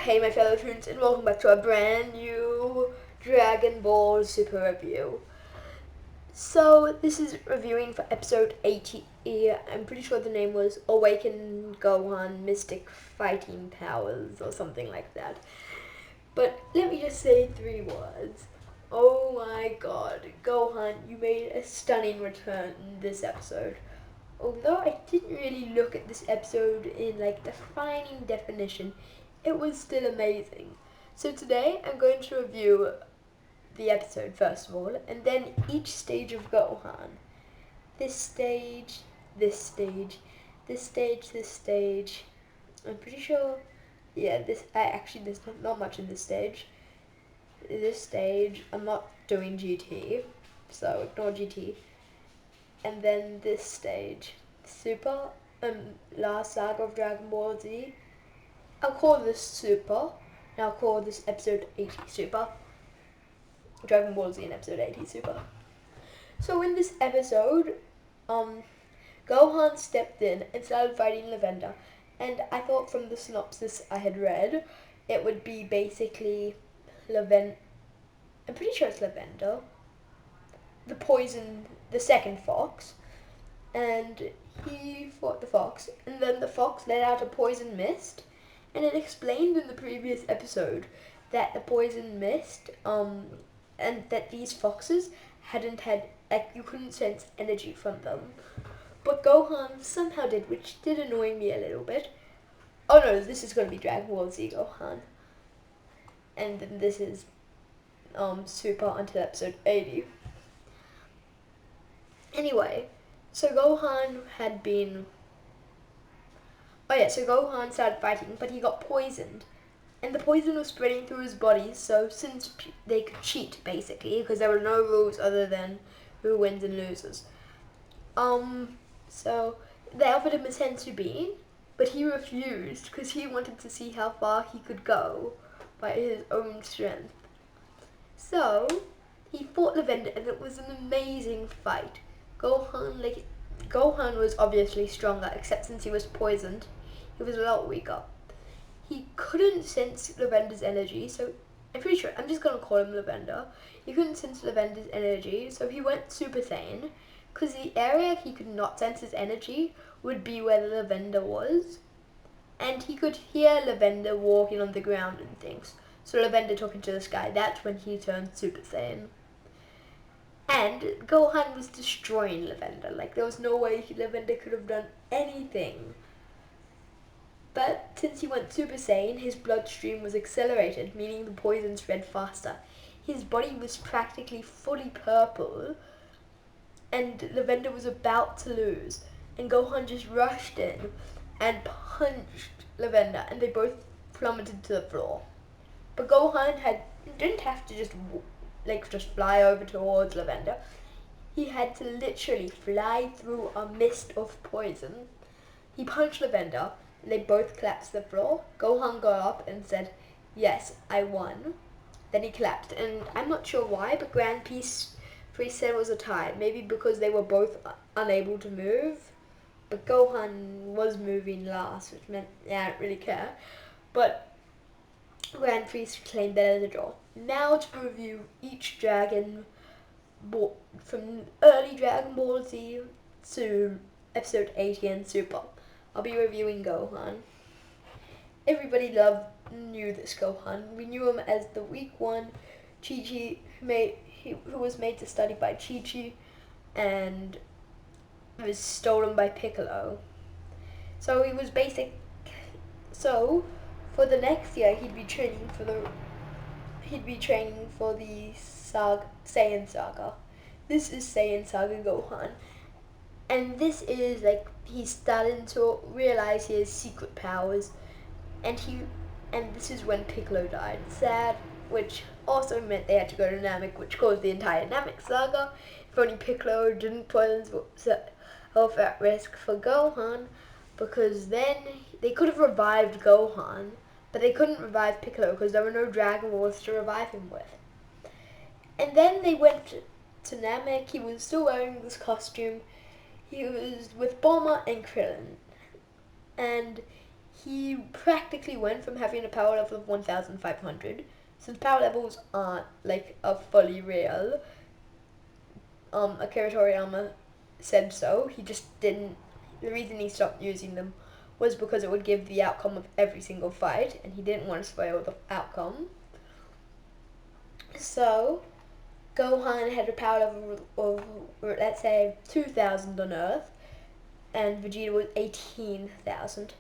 Hey my fellow students, and welcome back to a brand new Dragon Ball Super review. So this is reviewing for episode 80. I'm pretty sure the name was Awaken Gohan Mystic Fighting Powers or something like that. But let me just say 3 words. Oh my god, Gohan, you made a stunning return in this episode. Although I didn't really look at this episode in like defining definition, it was still amazing. So today I'm going to review the episode first of all, and then each stage of Gohan. This stage, this stage, this stage, this stage. I'm pretty sure, yeah, there's not much in this stage. This stage, I'm not doing GT, so ignore GT. And then this stage, Super, last saga of Dragon Ball Z. I'll call this Super, and I'll call this episode 80 Super. Dragon Ball Z in episode 80 Super. So in this episode, Gohan stepped in and started fighting Lavender, and I thought from the synopsis I had read, it would be basically Lavender. I'm pretty sure it's Lavender, the second fox, and he fought the fox, and then the fox let out a poison mist, and it explained in the previous episode that the poison mist, and that these foxes hadn't had, like, you couldn't sense energy from them. But Gohan somehow did, which did annoy me a little bit. Oh no, this is going to be Dragon Ball Z Gohan. And then this is Super until episode 80. Anyway, so Gohan started fighting, but he got poisoned. And the poison was spreading through his body, so since they could cheat, basically, because there were no rules other than who wins and loses. So they offered him a senzu bean, but he refused, because he wanted to see how far he could go by his own strength. So, he fought Lavender, and it was an amazing fight. Gohan was obviously stronger, except since he was poisoned, he was a lot weaker. He couldn't sense Lavender's energy, so I'm pretty sure, I'm just gonna call him Lavender. He couldn't sense Lavender's energy, so he went Super Saiyan, because the area he could not sense his energy would be where the Lavender was, and he could hear Lavender walking on the ground and things. So Lavender talking to the sky, that's when he turned Super Saiyan. And Gohan was destroying Lavender, like there was no way Lavender could have done anything. But since he went Super Saiyan, his bloodstream was accelerated, meaning the poison spread faster. His body was practically fully purple, and Lavender was about to lose. And Gohan just rushed in and punched Lavender, and they both plummeted to the floor. But Gohan didn't have to just fly over towards Lavender. He had to literally fly through a mist of poison. He punched Lavender, and they both collapsed to the floor. Gohan got up and said, "Yes, I won." Then he collapsed, and I'm not sure why, but Grand Priest said it was a tie. Maybe because they were both unable to move. But Gohan was moving last, which meant, yeah, I don't really care. But Grand Priest claimed that as a draw. Now to review each Dragon Ball, from early Dragon Ball Z to episode 80 and Super. I'll be reviewing Gohan. Everybody knew this Gohan. We knew him as the weak one, Chi-Chi, who was made to study by Chi-Chi, and was stolen by Piccolo. So he was So for the next year, he'd be training for the Saiyan Saga. This is Saiyan Saga Gohan, and this is he's starting to realize his secret powers, and this is when Piccolo died. Sad, which also meant they had to go to Namek, which caused the entire Namek Saga. If only Piccolo didn't put himself at risk for Gohan, because then they could have revived Gohan, but they couldn't revive Piccolo because there were no Dragon Balls to revive him with. And then they went to Namek. He was still wearing this costume. He was with Bulma and Krillin. And he practically went from having a power level of 1,500, since power levels aren't like a fully real. Akira Toriyama said so. He just didn't. The reason he stopped using them was because it would give the outcome of every single fight, and he didn't want to spoil the outcome. So, Gohan had a power level of, let's say, 2,000 on Earth, and Vegeta was 18,000.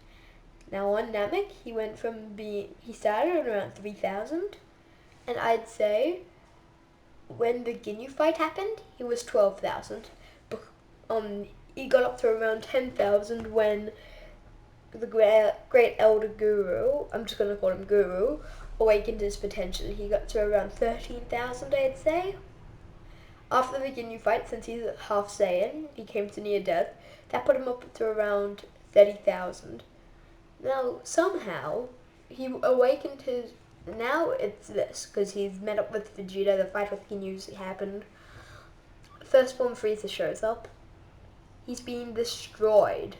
Now on Namek, he started at around 3,000, and I'd say when the Ginyu fight happened, he was 12,000. He got up to around 10,000 when the great elder Guru, I'm just going to call him Guru, awakened his potential. He got to around 13,000, I'd say. After the Ginyu fight, since he's half Saiyan, he came to near death. That put him up to around 30,000. Now, somehow, he awakened his... Now it's this, because he's met up with Vegeta, the fight with Ginyu happened. First form Frieza shows up. He's being destroyed.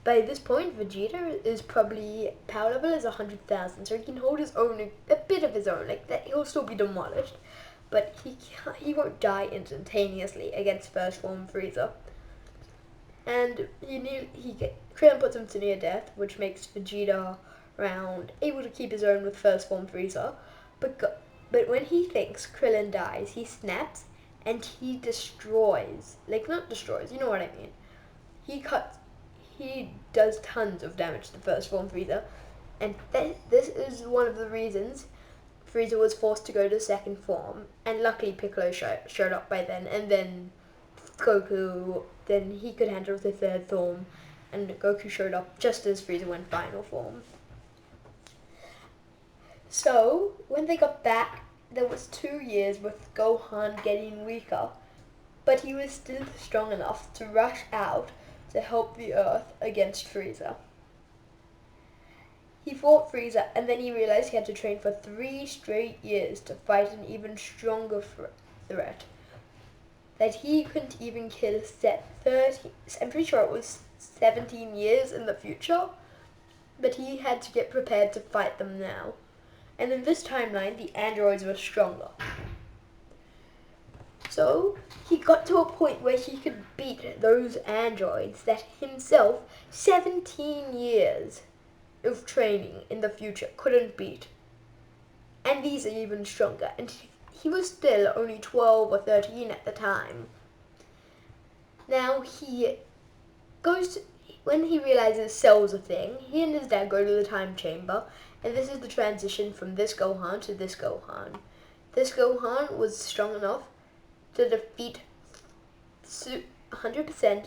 By this point, Vegeta is probably power level is 100,000, so he can hold his own, a bit of his own, like that. He'll still be demolished, but he won't die instantaneously against first form Frieza. And Krillin puts him to near death, which makes Vegeta able to keep his own with first form Frieza. But when he thinks Krillin dies, he snaps and he destroys, like not destroys, you know what I mean. He does tons of damage to first form Frieza, and this is one of the reasons Frieza was forced to go to second form, and luckily Piccolo showed up by then, and then Goku, then he could handle the third form, and Goku showed up just as Frieza went final form. So, when they got back, there was 2 years with Gohan getting weaker, but he was still strong enough to rush out to help the Earth against Frieza. He fought Frieza, and then he realized he had to train for 3 straight years to fight an even stronger threat. That he couldn't even kill 30, I'm pretty sure it was 17 years in the future, but he had to get prepared to fight them now. And in this timeline, the androids were stronger. So, he got to a point where he could beat those androids that himself, 17 years of training in the future, couldn't beat. And these are even stronger. And he was still only 12 or 13 at the time. Now, when he realizes Cell's a thing, he and his dad go to the time chamber, and this is the transition from this Gohan to this Gohan. This Gohan was strong enough to defeat 100%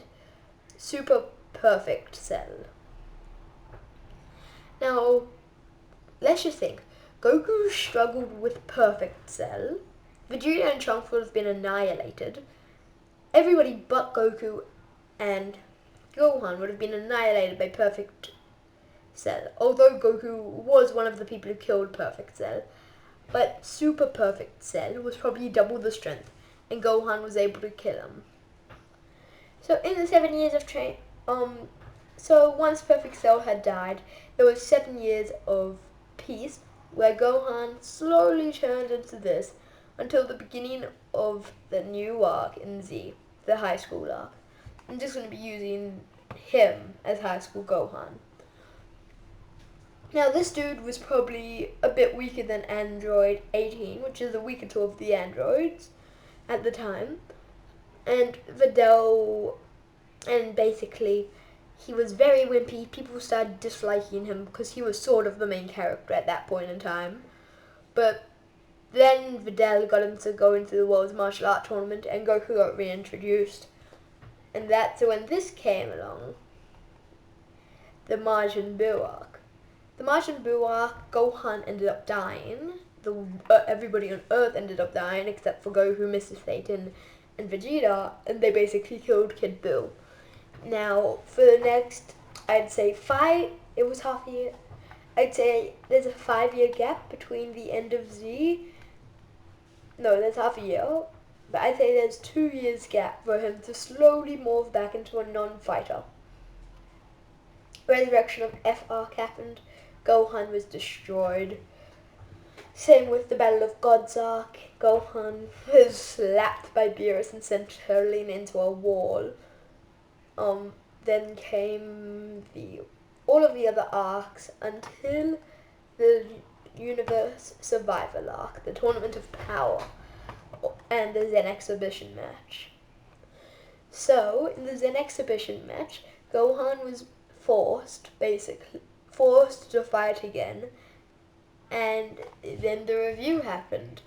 super perfect Cell. Now, let's just think. Goku struggled with perfect Cell. Vegeta and Trunks would have been annihilated. Everybody but Goku and Gohan would have been annihilated by perfect Cell. Although Goku was one of the people who killed perfect Cell. But super perfect Cell was probably double the strength, and Gohan was able to kill him. So in the 7 years of so once perfect Cell had died, there was 7 years of peace, where Gohan slowly turned into this until the beginning of the new arc in Z, the high school arc. I'm just going to be using him as high school Gohan. Now this dude was probably a bit weaker than Android 18, which is the weaker two of the androids at the time. And basically he was very wimpy. People started disliking him because he was sort of the main character at that point in time. But then Videl got him to go into the World's Martial Art Tournament, and Goku got reintroduced. And that's when this came along. The Majin Buu arc. The Majin Buu arc, Gohan ended up dying. Everybody on Earth ended up dying except for Goku, Mr. Satan, and Vegeta, and they basically killed Kid Buu. Now, for the next, I'd say it was half a year. I'd say there's a 5-year gap between the end of Z. No, there's half a year. But I'd say there's 2 years gap for him to slowly morph back into a non-fighter. resurrection of F arc happened. Gohan was destroyed. Same with the Battle of God's Arc. Gohan was slapped by Beerus and sent hurling into a wall. Then came all of the other arcs until the Universe Survival Arc, the Tournament of Power, and the Zen Exhibition match. So, in the Zen Exhibition match, Gohan was forced to fight again, and then the review happened.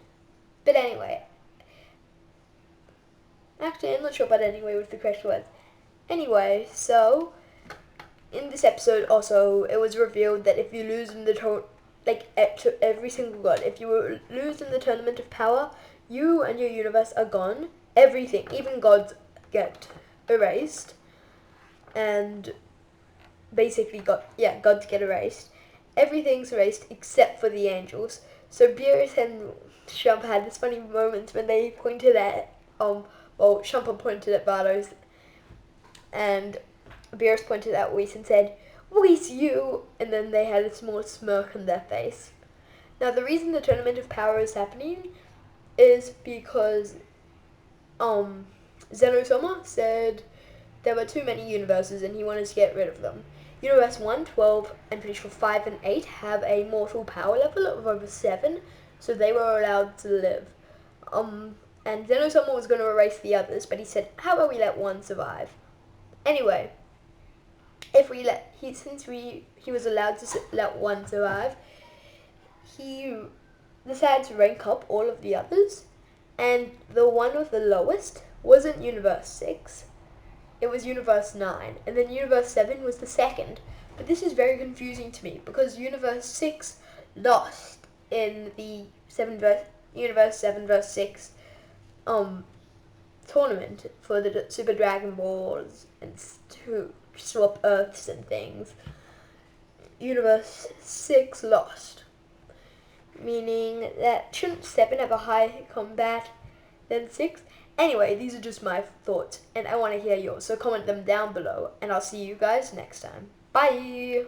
But anyway, actually I'm not sure about anyway what the correct was. Anyway, so in this episode also it was revealed that if you lose in the every single god, if you lose in the Tournament of Power, you and your universe are gone. Everything, even gods, get erased, and basically gods get erased. Everything's erased except for the angels. So Beerus and Shumper had this funny moment when they pointed at Shumper pointed at Bardos, and Beerus pointed at Whis and said, "Whis, you!" And then they had a small smirk on their face. Now the reason the Tournament of Power is happening is because Zenosoma said there were too many universes and he wanted to get rid of them. Universe 1, 12, I'm pretty sure 5 and 8 have a mortal power level of over 7, so they were allowed to live. And Zenosoma was going to erase the others, but he said, how about we let one survive? Anyway, since he was allowed to let one survive, he decided to rank up all of the others, and the one with the lowest wasn't Universe 6, it was Universe 9, and then Universe 7 was the second. But this is very confusing to me, because Universe 6 lost in the Universe 7 vs 6 tournament for the Super Dragon Balls and to swap Earths and things. Universe 6 lost, meaning that shouldn't 7 have a higher combat than 6? Anyway, these are just my thoughts, and I want to hear yours, so comment them down below, and I'll see you guys next time. Bye!